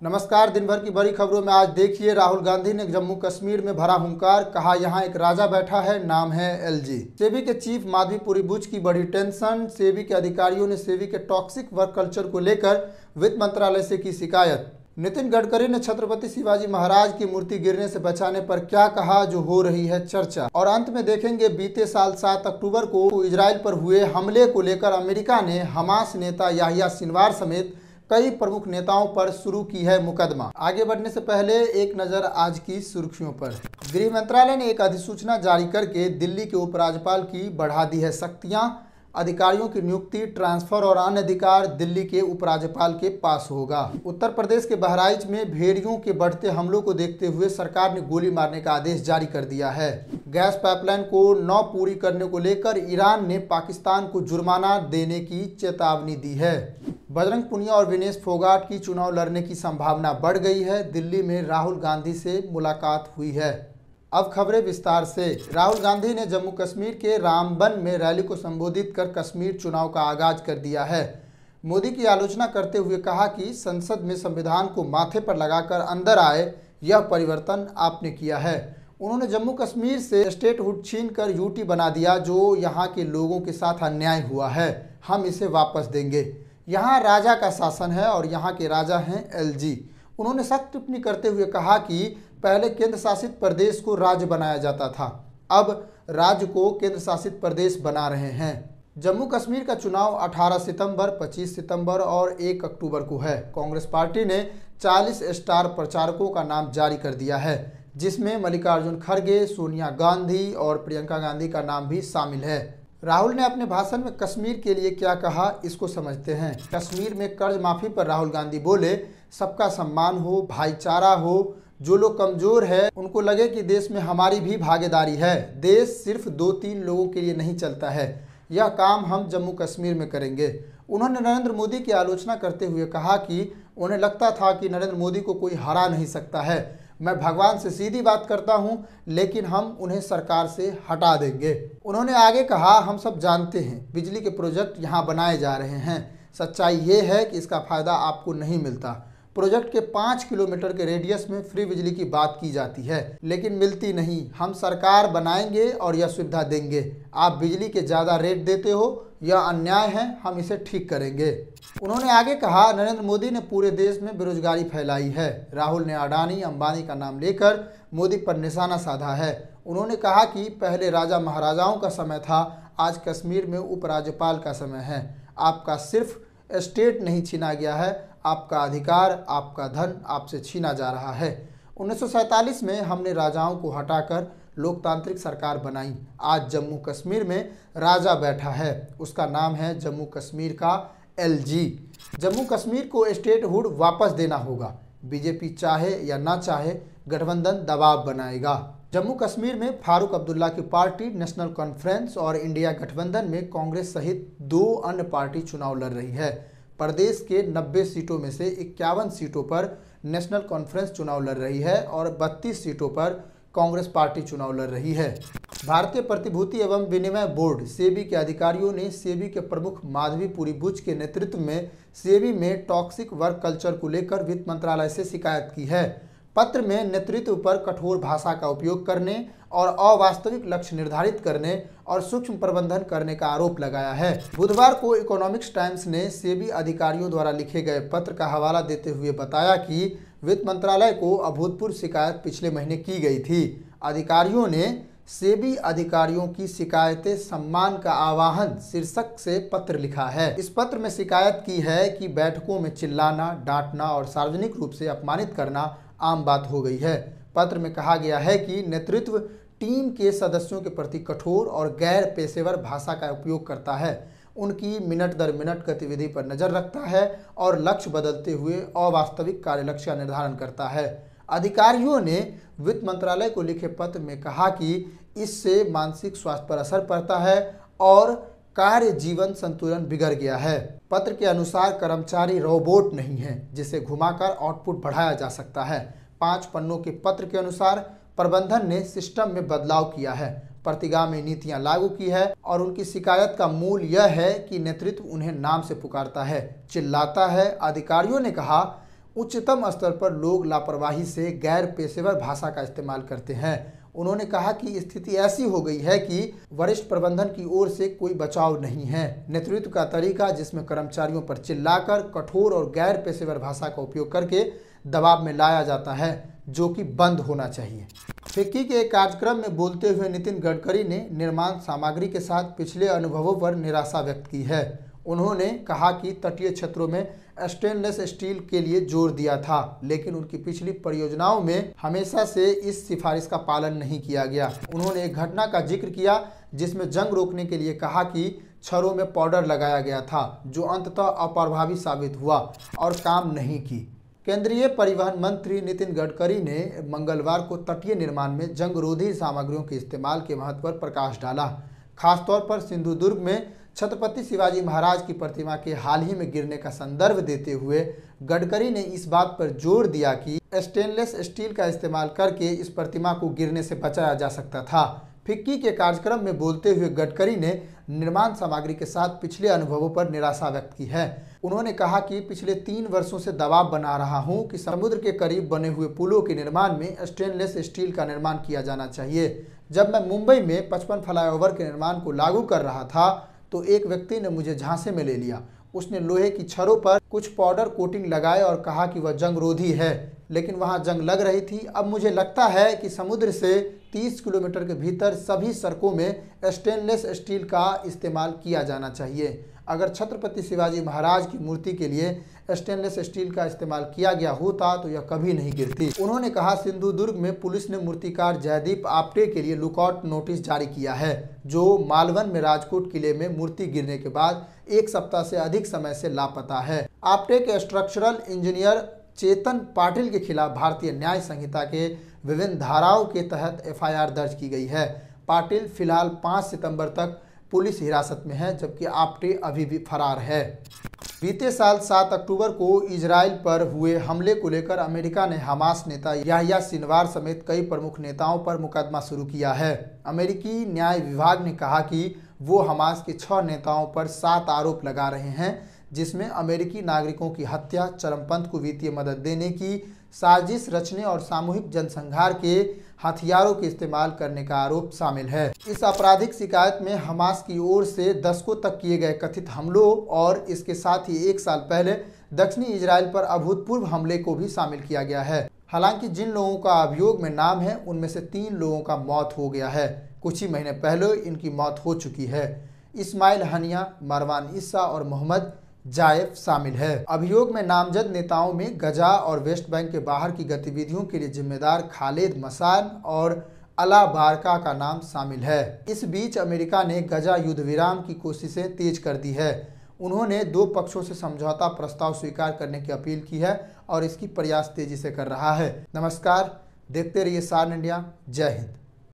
नमस्कार। दिन भर की बड़ी खबरों में आज देखिए, राहुल गांधी ने जम्मू कश्मीर में भरा हुंकार, कहा यहां एक राजा बैठा है, नाम है एलजी। सेबी के चीफ माधवीपुरी बुच की बड़ी टेंशन। सेबी के अधिकारियों ने सेबी के टॉक्सिक वर्क कल्चर को लेकर वित्त मंत्रालय से की शिकायत। नितिन गडकरी ने छत्रपति शिवाजी महाराज की मूर्ति गिरने से बचाने पर क्या कहा, जो हो रही है चर्चा। और अंत में देखेंगे, बीते साल 7 अक्टूबर को इजराइल पर हुए हमले को लेकर अमेरिका ने हमास नेता याहिया सिनवार समेत कई प्रमुख नेताओं पर शुरू की है मुकदमा। आगे बढ़ने से पहले एक नजर आज की सुर्खियों पर। गृह मंत्रालय ने एक अधिसूचना जारी करके दिल्ली के उपराज्यपाल की बढ़ा दी है शक्तियां। अधिकारियों की नियुक्ति, ट्रांसफर और अन्य अधिकार दिल्ली के उपराज्यपाल के पास होगा। उत्तर प्रदेश के बहराइच में भेड़ियों के बढ़ते हमलों को देखते हुए सरकार ने गोली मारने का आदेश जारी कर दिया है। गैस पाइपलाइन को न पूरी करने को लेकर ईरान ने पाकिस्तान को जुर्माना देने की चेतावनी दी है। बजरंग पुनिया और विनेश फोगाट की चुनाव लड़ने की संभावना बढ़ गई है। दिल्ली में राहुल गांधी से मुलाकात हुई है। अब खबरें विस्तार से। राहुल गांधी ने जम्मू कश्मीर के रामबन में रैली को संबोधित कर कश्मीर चुनाव का आगाज कर दिया है। मोदी की आलोचना करते हुए कहा कि संसद में संविधान को माथे पर लगाकर अंदर आए, यह परिवर्तन आपने किया है। उन्होंने जम्मू कश्मीर से स्टेटहुड छीनकर यूटी बना दिया, जो यहाँ के लोगों के साथ अन्याय हुआ है। हम इसे वापस देंगे। यहाँ राजा का शासन है और यहाँ के राजा हैं एलजी। उन्होंने सख्त टिप्पणी करते हुए कहा कि पहले केंद्र शासित प्रदेश को राज्य बनाया जाता था, अब राज्य को केंद्र शासित प्रदेश बना रहे हैं। जम्मू कश्मीर का चुनाव 18 सितंबर, 25 सितंबर और 1 अक्टूबर को है। कांग्रेस पार्टी ने 40 स्टार प्रचारकों का नाम जारी कर दिया है, जिसमें मल्लिकार्जुन खड़गे, सोनिया गांधी और प्रियंका गांधी का नाम भी शामिल है। राहुल ने अपने भाषण में कश्मीर के लिए क्या कहा, इसको समझते हैं। कश्मीर में कर्ज माफी पर राहुल गांधी बोले, सबका सम्मान हो, भाईचारा हो, जो लोग कमजोर है उनको लगे कि देश में हमारी भी भागीदारी है। देश सिर्फ 2-3 लोगों के लिए नहीं चलता है। यह काम हम जम्मू कश्मीर में करेंगे। उन्होंने नरेंद्र मोदी की आलोचना करते हुए कहा कि उन्हें लगता था कि नरेंद्र मोदी को कोई हरा नहीं सकता है। मैं भगवान से सीधी बात करता हूं, लेकिन हम उन्हें सरकार से हटा देंगे। उन्होंने आगे कहा, हम सब जानते हैं बिजली के प्रोजेक्ट यहां बनाए जा रहे हैं। सच्चाई ये है कि इसका फायदा आपको नहीं मिलता। प्रोजेक्ट के 5 किलोमीटर के रेडियस में फ्री बिजली की बात की जाती है, लेकिन मिलती नहीं। हम सरकार बनाएंगे और यह सुविधा देंगे। आप बिजली के ज़्यादा रेट देते हो, यह अन्याय है, हम इसे ठीक करेंगे। उन्होंने आगे कहा, नरेंद्र मोदी ने पूरे देश में बेरोजगारी फैलाई है। राहुल ने अडानी, अंबानी का नाम लेकर मोदी पर निशाना साधा है। उन्होंने कहा कि पहले राजा महाराजाओं का समय था, आज कश्मीर में उपराज्यपाल का समय है। आपका सिर्फ स्टेट नहीं छीना गया है, आपका अधिकार, आपका धन आपसे छीना जा रहा है। 1947 में हमने राजाओं को हटाकर लोकतांत्रिक सरकार बनाई। आज जम्मू कश्मीर में राजा बैठा है, उसका नाम है जम्मू कश्मीर का एलजी। जम्मू कश्मीर को स्टेटहुड वापस देना होगा। बीजेपी चाहे या ना चाहे, गठबंधन दबाव बनाएगा। जम्मू कश्मीर में फारूक अब्दुल्ला की पार्टी नेशनल कॉन्फ्रेंस और इंडिया गठबंधन में कांग्रेस सहित 2 अन्य पार्टी चुनाव लड़ रही है। प्रदेश के 90 सीटों में से 51 सीटों पर नेशनल कॉन्फ्रेंस चुनाव लड़ रही है और 32 सीटों पर कांग्रेस पार्टी चुनाव लड़ रही है। भारतीय प्रतिभूति एवं विनिमय बोर्ड सेबी के अधिकारियों ने सेबी के प्रमुख माधवीपुरी बुच के नेतृत्व में सेबी में टॉक्सिक वर्क कल्चर को लेकर वित्त मंत्रालय से शिकायत की है। पत्र में नेतृत्व पर कठोर भाषा का उपयोग करने और अवास्तविक लक्ष्य निर्धारित करने और सूक्ष्म प्रबंधन करने का आरोप लगाया है। बुधवार को इकोनॉमिक्स टाइम्स ने सेबी अधिकारियों द्वारा लिखे गए पत्र का हवाला देते हुए बताया कि वित्त मंत्रालय को अभूतपूर्व शिकायत पिछले महीने की गई थी। अधिकारियों ने सेबी अधिकारियों की शिकायतें सम्मान का आह्वान शीर्षक से पत्र लिखा है। इस पत्र में शिकायत की है कि बैठकों में चिल्लाना, डांटना और सार्वजनिक रूप से अपमानित करना आम बात हो गई है। पत्र में कहा गया है कि नेतृत्व टीम के सदस्यों के प्रति कठोर और गैर पेशेवर भाषा का उपयोग करता है, उनकी मिनट दर मिनट गतिविधि पर नजर रखता है और लक्ष्य बदलते हुए अवास्तविक कार्य लक्ष्य का निर्धारण करता है। अधिकारियों ने वित्त मंत्रालय को लिखे पत्र में कहा कि इससे मानसिक स्वास्थ्य पर असर पड़ता है और कार्य जीवन संतुलन बिगड़ गया है। पत्र के अनुसार कर्मचारी रोबोट नहीं है जिसे घुमाकर आउटपुट बढ़ाया जा सकता है। 5 पन्नों के पत्र के अनुसार प्रबंधन ने सिस्टम में बदलाव किया है, प्रतिगामी नीतियां लागू की है और उनकी शिकायत का मूल यह है कि नेतृत्व उन्हें नाम से पुकारता है, चिल्लाता है। अधिकारियों ने कहा उच्चतम स्तर पर लोग लापरवाही से गैर पेशेवर भाषा का इस्तेमाल करते हैं। उन्होंने कहा कि स्थिति ऐसी हो गई है कि वरिष्ठ प्रबंधन की ओर से कोई बचाव नहीं है। नेतृत्व का तरीका जिसमें कर्मचारियों पर चिल्लाकर कठोर और गैर पेशेवर भाषा का उपयोग करके दबाव में लाया जाता है, जो कि बंद होना चाहिए। फिक्की के एक कार्यक्रम में बोलते हुए नितिन गडकरी ने निर्माण सामग्री के साथ पिछले अनुभवों पर निराशा व्यक्त की है। उन्होंने कहा कि तटीय क्षेत्रों में स्टेनलेस स्टील के लिए जोर दिया था, लेकिन उनकी पिछली परियोजनाओं में हमेशा से इस सिफारिश का पालन नहीं किया गया। उन्होंने एक घटना का जिक्र किया जिसमें जंग रोकने के लिए कहा कि छड़ों में पाउडर लगाया गया था, जो अंततः अप्रभावी साबित हुआ और काम नहीं की। केंद्रीय परिवहन मंत्री नितिन गडकरी ने मंगलवार को तटीय निर्माण में जंगरोधी सामग्रियों के इस्तेमाल के महत्व पर प्रकाश डाला। खासतौर पर सिंधुदुर्ग में छत्रपति शिवाजी महाराज की प्रतिमा के हाल ही में गिरने का संदर्भ देते हुए गडकरी ने इस बात पर जोर दिया कि स्टेनलेस स्टील का इस्तेमाल करके इस प्रतिमा को गिरने से बचाया जा सकता था। फिक्की के कार्यक्रम में बोलते हुए गडकरी ने निर्माण सामग्री के साथ पिछले अनुभवों पर निराशा व्यक्त की है। उन्होंने कहा कि पिछले 3 वर्षों से दबाव बना रहा हूं कि समुद्र के करीब बने हुए पुलों के निर्माण में स्टेनलेस स्टील का निर्माण किया जाना चाहिए। जब मैं मुंबई में 55 फ्लाईओवर के निर्माण को लागू कर रहा था तो एक व्यक्ति ने मुझे झांसे में ले लिया। उसने लोहे की छड़ों पर कुछ पाउडर कोटिंग लगाए और कहा कि वह जंगरोधी है, लेकिन वहां जंग लग रही थी। अब मुझे लगता है कि समुद्र से 30 किलोमीटर के भीतर सभी सड़कों में स्टेनलेस स्टील का इस्तेमाल किया जाना चाहिए। अगर छत्रपति शिवाजी महाराज की मूर्ति के लिए स्टेनलेस स्टील का इस्तेमाल किया गया होता तो यह कभी नहीं गिरती। उन्होंने कहा सिंधुदुर्ग में पुलिस ने मूर्तिकार जयदीप आप्टे के लिए लुकआउट नोटिस जारी किया है, जो मालवन में राजकोट किले में मूर्ति गिरने के बाद 1 सप्ताह से अधिक समय से लापता है। आप्टे के स्ट्रक्चरल इंजीनियर चेतन पाटिल के खिलाफ भारतीय न्याय संहिता के विभिन्न धाराओं के तहत एफआईआर दर्ज की गई है। पाटिल फिलहाल 5 सितंबर तक पुलिस हिरासत में है, जबकि आप्टे अभी भी फरार है। बीते साल 7 अक्टूबर को इजराइल पर हुए हमले को लेकर अमेरिका ने हमास नेता याह्या सिनवार समेत कई प्रमुख नेताओं पर मुकदमा शुरू किया है। अमेरिकी न्याय विभाग ने कहा कि वो हमास के 6 नेताओं पर 7 आरोप लगा रहे हैं, जिसमें अमेरिकी नागरिकों की हत्या, चरमपंथ को वित्तीय मदद देने की साजिश रचने और सामूहिक जनसंहार के हथियारों के इस्तेमाल करने का आरोप शामिल है। इस आपराधिक शिकायत में हमास की ओर से दशकों तक किए गए कथित हमलों और इसके साथ ही 1 साल पहले दक्षिणी इजराइल पर अभूतपूर्व हमले को भी शामिल किया गया है। हालांकि जिन लोगों का अभियोग में नाम है उनमें से 3 लोगों का मौत हो गया है। कुछ ही महीने पहले इनकी मौत हो चुकी है। इस्माइल हनिया, मरवान ईसा और मोहम्मद जायफ शामिल है। अभियोग में नामजद नेताओं में गजा और वेस्ट बैंक के बाहर की गतिविधियों के लिए जिम्मेदार खालिद मसान और अला बारका का नाम शामिल है। इस बीच अमेरिका ने गजा युद्ध विराम की कोशिशें तेज कर दी है। उन्होंने 2 पक्षों से समझौता प्रस्ताव स्वीकार करने की अपील की है और इसकी प्रयास तेजी से कर रहा है। नमस्कार, देखते रहिए सार्न इंडिया। जय हिंद।